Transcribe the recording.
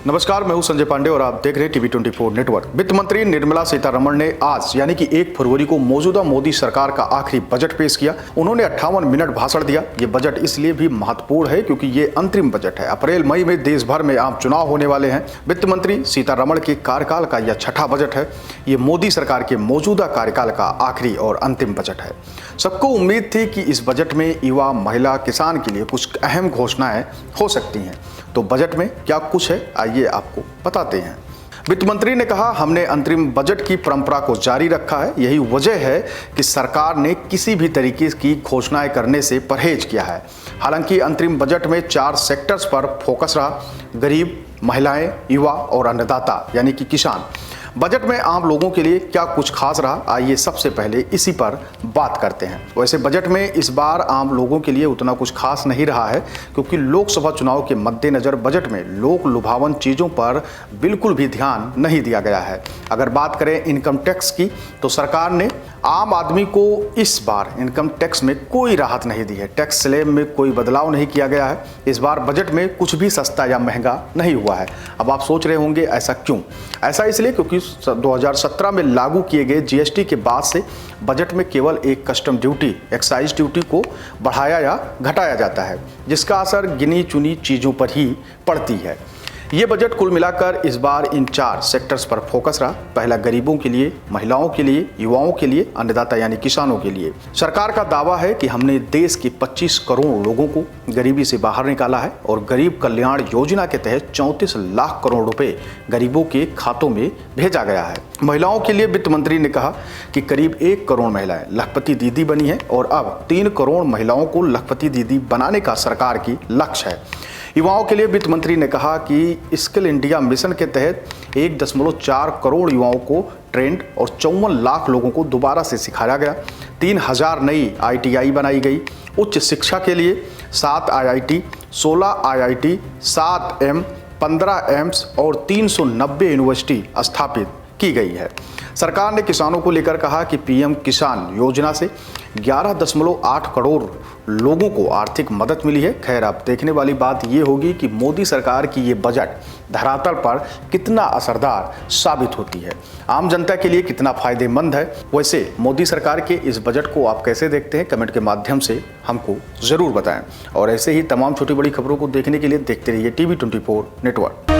नमस्कार, मैं हूं संजय पांडे और आप देख रहे हैं टीवी 24 नेटवर्क। वित्त मंत्री निर्मला सीतारमण ने आज यानी कि 1 फरवरी को मौजूदा मोदी सरकार का आखिरी बजट पेश किया। उन्होंने 58 मिनट भाषण दिया। ये बजट इसलिए भी महत्वपूर्ण है क्योंकि ये अंतरिम बजट है। अप्रैल मई में देश भर में आम चुनाव होने वाले हैं। वित्त मंत्री सीतारमण के कार्यकाल का यह छठा बजट है। ये मोदी सरकार के मौजूदा कार्यकाल का आखिरी और अंतिम बजट है। सबको उम्मीद थी कि इस बजट में युवा, महिला, किसान के लिए कुछ अहम घोषणाएं हो सकती हैं। तो बजट में क्या कुछ है, आइए आपको बताते हैं। वित्त मंत्री ने कहा, हमने अंतरिम बजट की परंपरा को जारी रखा है। यही वजह है कि सरकार ने किसी भी तरीके की घोषणाएं करने से परहेज किया है। हालांकि अंतरिम बजट में 4 सेक्टर्स पर फोकस रहा: गरीब, महिलाएं, युवा और अन्नदाता यानी कि किसान। बजट में आम लोगों के लिए क्या कुछ खास रहा, आइए सबसे पहले इसी पर बात करते हैं। वैसे बजट में इस बार आम लोगों के लिए उतना कुछ खास नहीं रहा है क्योंकि लोकसभा चुनाव के मद्देनजर बजट में लोक लुभावन चीज़ों पर बिल्कुल भी ध्यान नहीं दिया गया है। अगर बात करें इनकम टैक्स की, तो सरकार ने आम आदमी को इस बार इनकम टैक्स में कोई राहत नहीं दी है। टैक्स स्लैब में कोई बदलाव नहीं किया गया है। इस बार बजट में कुछ भी सस्ता या महंगा नहीं हुआ है। अब आप सोच रहे होंगे ऐसा क्यों? ऐसा इसलिए क्योंकि 2017 में लागू किए गए जीएसटी के बाद से बजट में केवल एक कस्टम ड्यूटी, एक्साइज ड्यूटी को बढ़ाया या घटाया जाता है, जिसका असर गिनी चुनी चीज़ों पर ही पड़ती है। ये बजट कुल मिलाकर इस बार इन 4 सेक्टर्स पर फोकस रहा। पहला, गरीबों के लिए, महिलाओं के लिए, युवाओं के लिए, अन्नदाता यानी किसानों के लिए। सरकार का दावा है कि हमने देश के 25 करोड़ लोगों को गरीबी से बाहर निकाला है और गरीब कल्याण योजना के तहत 34 लाख करोड़ रुपए गरीबों के खातों में भेजा गया है। महिलाओं के लिए वित्त मंत्री ने कहा कि करीब 1 करोड़ महिलाएं लखपति दीदी बनी हैं और अब 3 करोड़ महिलाओं को लखपति दीदी बनाने का सरकार की लक्ष्य है। युवाओं के लिए वित्त मंत्री ने कहा कि स्किल इंडिया मिशन के तहत 1.4 करोड़ युवाओं को ट्रेंड और 54 लाख लोगों को दोबारा से सिखाया गया। 3000 नई ITI बनाई गई। उच्च शिक्षा के लिए 7 IIT, 16 IIT, 7 M, 15 एम्स और 390 यूनिवर्सिटी स्थापित की गई है। सरकार ने किसानों को लेकर कहा कि पीएम किसान योजना से 11.8 करोड़ लोगों को आर्थिक मदद मिली है। खैर, अब देखने वाली बात ये होगी कि मोदी सरकार की ये बजट धरातल पर कितना असरदार साबित होती है, आम जनता के लिए कितना फायदेमंद है। वैसे मोदी सरकार के इस बजट को आप कैसे देखते हैं, कमेंट के माध्यम से हमको ज़रूर बताएं। और ऐसे ही तमाम छोटी बड़ी खबरों को देखने के लिए देखते रहिए टीवी 24 नेटवर्क।